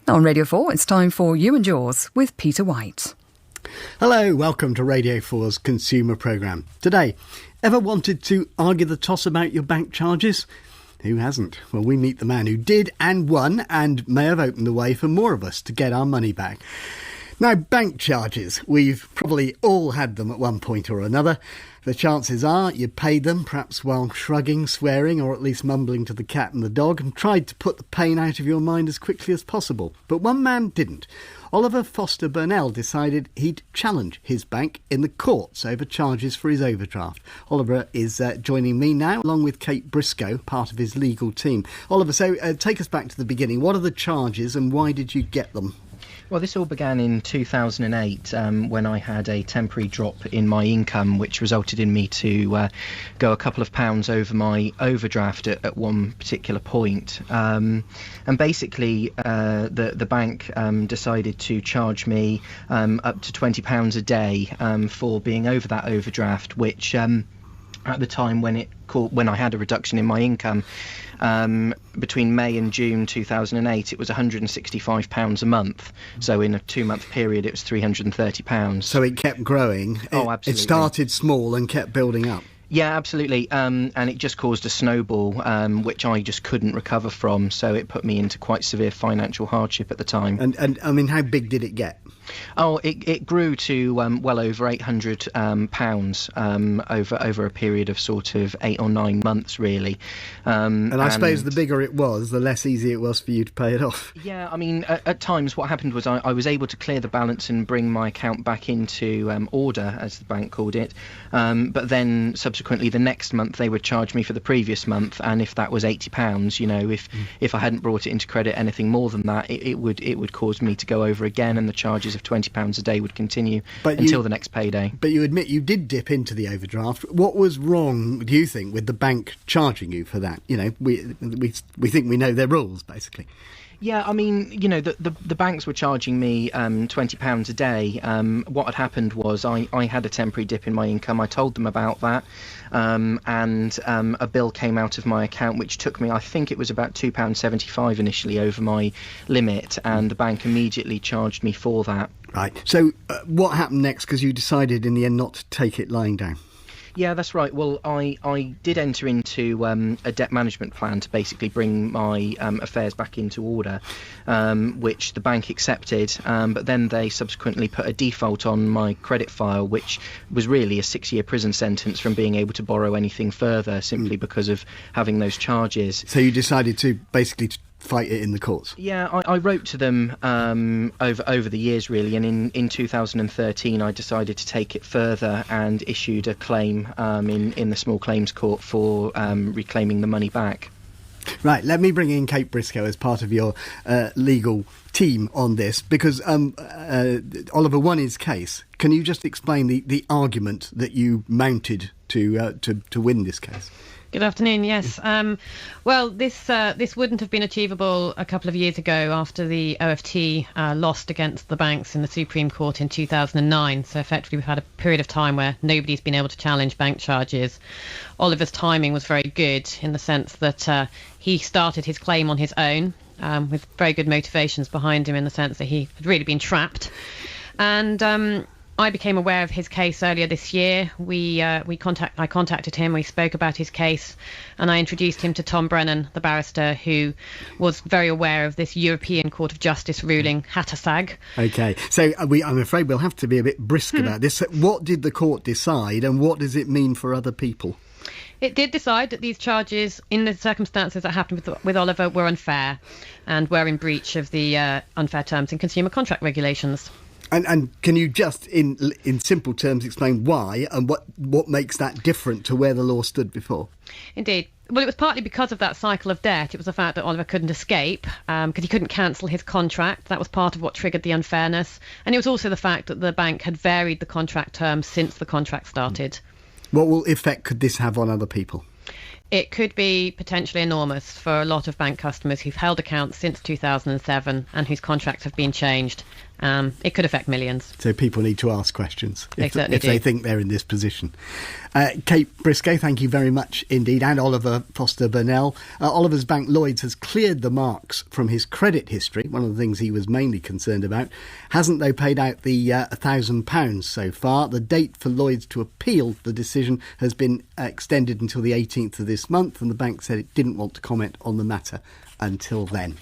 On Radio 4, it's time for You and Yours with Peter White. Hello, welcome to Radio 4's Consumer Programme. Today, ever wanted to argue the toss about your bank charges? Who hasn't? Well, we meet the man who did and won and may have opened the way for more of us to get our money back. Now, bank charges. We've probably all had them at one point or another. The chances are you paid them, perhaps while shrugging, swearing, or at least mumbling to the cat and the dog, and tried to put the pain out of your mind as quickly as possible. But one man didn't. Oliver Foster Burnell decided he'd challenge his bank in the courts over charges for his overdraft. Oliver is joining me now, along with Kate Briscoe, part of his legal team. Oliver, so take us back to the beginning. What are the charges and why did you get them? Well, this all began in 2008 when I had a temporary drop in my income, which resulted in me to go a couple of pounds over my overdraft at one particular point. And basically, the bank decided to charge me up to £20 a day for being over that overdraft, which at the time when I had a reduction in my income, between May and June 2008, it was £165 a month. So in a 2-month period, it was £330. So it kept growing. Oh, absolutely. It started small and kept building up. Yeah, absolutely. And it just caused a snowball, which I just couldn't recover from. So it put me into quite severe financial hardship at the time. And I mean, how big did it get? Oh, it grew to well over £800 over a period of sort of 8 or 9 months, really. And I suppose the bigger it was, the less easy it was for you to pay it off. Yeah, I mean, at times what happened was I was able to clear the balance and bring my account back into order, as the bank called it. But then subsequently the next month they would charge me for the previous month, and if that was £80, you know, if I hadn't brought it into credit anything more than that, it would cause me to go over again, and the charges of £20 a day would continue until the next payday. But you admit you did dip into the overdraft. What was wrong, do you think, with the bank charging you for that? You know, we think we know their rules, basically. Yeah, I mean, you know, the banks were charging me £20 a day. What had happened was I had a temporary dip in my income. I told them about that, and a bill came out of my account which took me, I think it was about £2.75 initially over my limit, and the bank immediately charged me for that. Right. So what happened next? Because you decided in the end not to take it lying down. Yeah, that's right. Well, I did enter into a debt management plan to basically bring my affairs back into order, which the bank accepted, but then they subsequently put a default on my credit file, which was really a 6-year prison sentence from being able to borrow anything further, simply because of having those charges. So you decided to basically fight it in the courts? Yeah, I wrote to them over the years, really, and in 2013 I decided to take it further and issued a claim in the small claims court for reclaiming the money back. Right, let me bring in Kate Briscoe as part of your legal team on this, because Oliver won his case. Can you just explain the argument that you mounted to win this case? Good afternoon. Yes. Well, this wouldn't have been achievable a couple of years ago after the OFT lost against the banks in the Supreme Court in 2009. So effectively, we've had a period of time where nobody's been able to challenge bank charges. Oliver's timing was very good in the sense that he started his claim on his own with very good motivations behind him, in the sense that he had really been trapped. And I became aware of his case earlier this year. I contacted him, we spoke about his case, and I introduced him to Tom Brennan, the barrister, who was very aware of this European Court of Justice ruling, HATASAG. OK, so I'm afraid we'll have to be a bit brisk about this. What did the court decide, and what does it mean for other people? It did decide that these charges, in the circumstances that happened with Oliver, were unfair and were in breach of the unfair terms in consumer contract regulations. And can you just, in simple terms, explain why and what makes that different to where the law stood before? Indeed. Well, it was partly because of that cycle of debt. It was the fact that Oliver couldn't escape because he couldn't cancel his contract. That was part of what triggered the unfairness. And it was also the fact that the bank had varied the contract terms since the contract started. What effect could this have on other people? It could be potentially enormous for a lot of bank customers who've held accounts since 2007 and whose contracts have been changed. It could affect millions. So people need to ask questions if certainly they do. think they're in this position. Kate Briscoe, thank you very much indeed, and Oliver Foster-Burnell. Oliver's bank Lloyds has cleared the marks from his credit history, one of the things he was mainly concerned about. Hasn't, though, paid out the £1,000 so far. The date for Lloyds to appeal the decision has been extended until the 18th of this month, and the bank said it didn't want to comment on the matter until then.